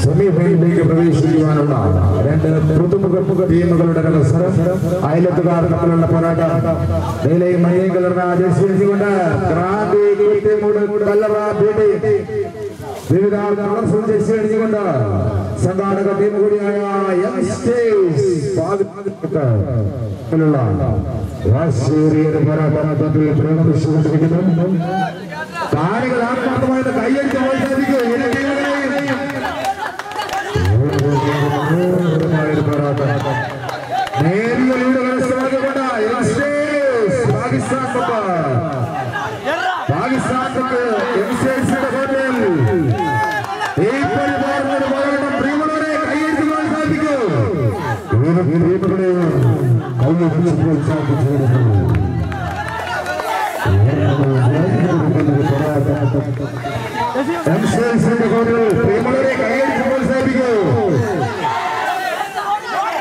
സെമിഫൈനലിലേക്ക് പ്രവേശിക്കുവാനുള്ള രണ്ട് പുതുമുഖ ടീമുകളുടെ മത്സരം. അയലത്തുകാർ തമ്മിലുള്ള പോരാട്ടം. നീലയും മഞ്ഞയും കലർന്ന ജേഴ്സി അണിഞ്ഞുകൊണ്ട് വിവിധ കളർഫുൾ ജേഴ്സി അണിഞ്ഞുകൊണ്ട് സംഘാടക ടീം കൂടിയായ പ്രവർത്തിച്ചുകൊണ്ടിരിക്കുന്നു. താരങ്ങൾ ആത്മാർത്ഥമായിട്ട് കൈയടിച്ച് പ്രോത്സാഹിപ്പിക്കും.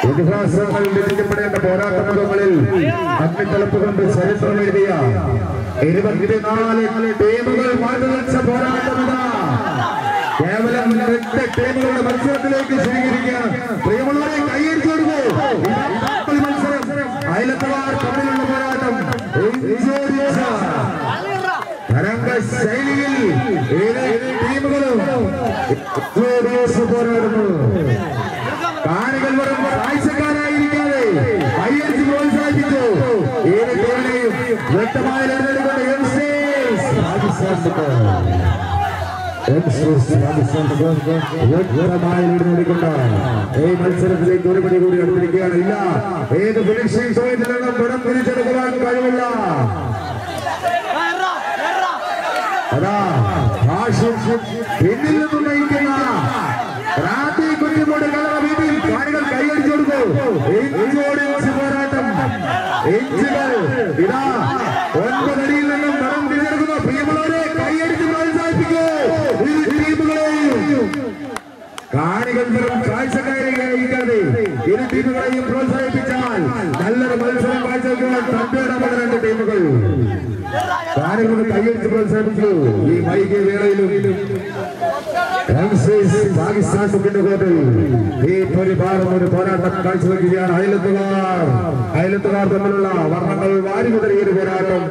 ഇതിഹാസങ്ങൾ ലഭിക്കപ്പെടേണ്ട പോരാട്ടങ്ങളിൽ അഗ്നിത്തലപ്പ് കൊണ്ട് ചരിത്രം എഴുതിയ 24 ടീമുകൾ മാറ്റിവെച്ച പോരാട്ടമില്ല. കേവലം 8 ടീമുകളുടെ മത്സരത്തിലേക്ക് സ്വീകരിക്കുക. പ്രിയമുള്ളവരെ കൈയടിച്ചു കൊടുക്കൂ. മത്സരം അയലത്തുകാർ തമ്മിലുള്ള പോരാട്ടം തരംഗ ശൈലിയിൽ ടീമുകളും പോരാടുന്നു. കാണികൾ വെറും കാഴ്ചക്കാരായിരിക്കാതെ കൈയടിച്ച് പ്രോത്സാഹിപ്പിച്ചു. ഏത് ടീമിനെയും വ്യക്തമായ ലക്ഷ്യത്തോടെ ഈ മത്സരത്തിലേക്ക് ഒരുപടി കൂടി അടുത്തിരിക്കുകയാണ്. ഇല്ല, ഏത് ഫിനിഷിംഗ് സമയത്തിൽ നിന്നും ഗുണം തിരിച്ചെടുക്കുവാൻ കഴിവില്ല. അതാ പിന്നിൽ നിന്നും നയിക്കുന്ന കുറ്റിമൂട് കളറ വീട്ടിൽ കാണികൾ കൈയടിച്ചു കൊടുക്കൂ. പോരാട്ടം ഇഞ്ചുകൾ ഇതാ 9 അടിയിൽ നിന്നും ഗുണം തിരിച്ചെടുക്കുന്നു. പ്രിയമുള്ളവരെ കൈയടിച്ച് പ്രോത്സാഹിപ്പിക്കൂ. കാണികൾ വെറും കാഴ്ചക്കാരിക്കാതെ ഇരു ടീമുകളെയും പ്രോത്സാഹിപ്പിച്ചാൽ നല്ലൊരു മത്സരം കാഴ്ചവെക്കുവാൻ തന്റെ രണ്ട് ടീമുകൾ കാണികളുടെ കൈയടിച്ച് പ്രോത്സാഹിപ്പിച്ചു. ഈ വൈകിയ വേളയിലും പാകിസ്ഥാൻ മുക്കിന്റെ കോട്ടിൽ ഈ പരിഭാരം ഒരു പോരാട്ടം കാഴ്ചവെക്കുകയാണ്. അയലത്തുകാർ തമ്മിലുള്ള വർണ്ണങ്ങൾ വാരി കുതറിയൊരു പോരാട്ടം.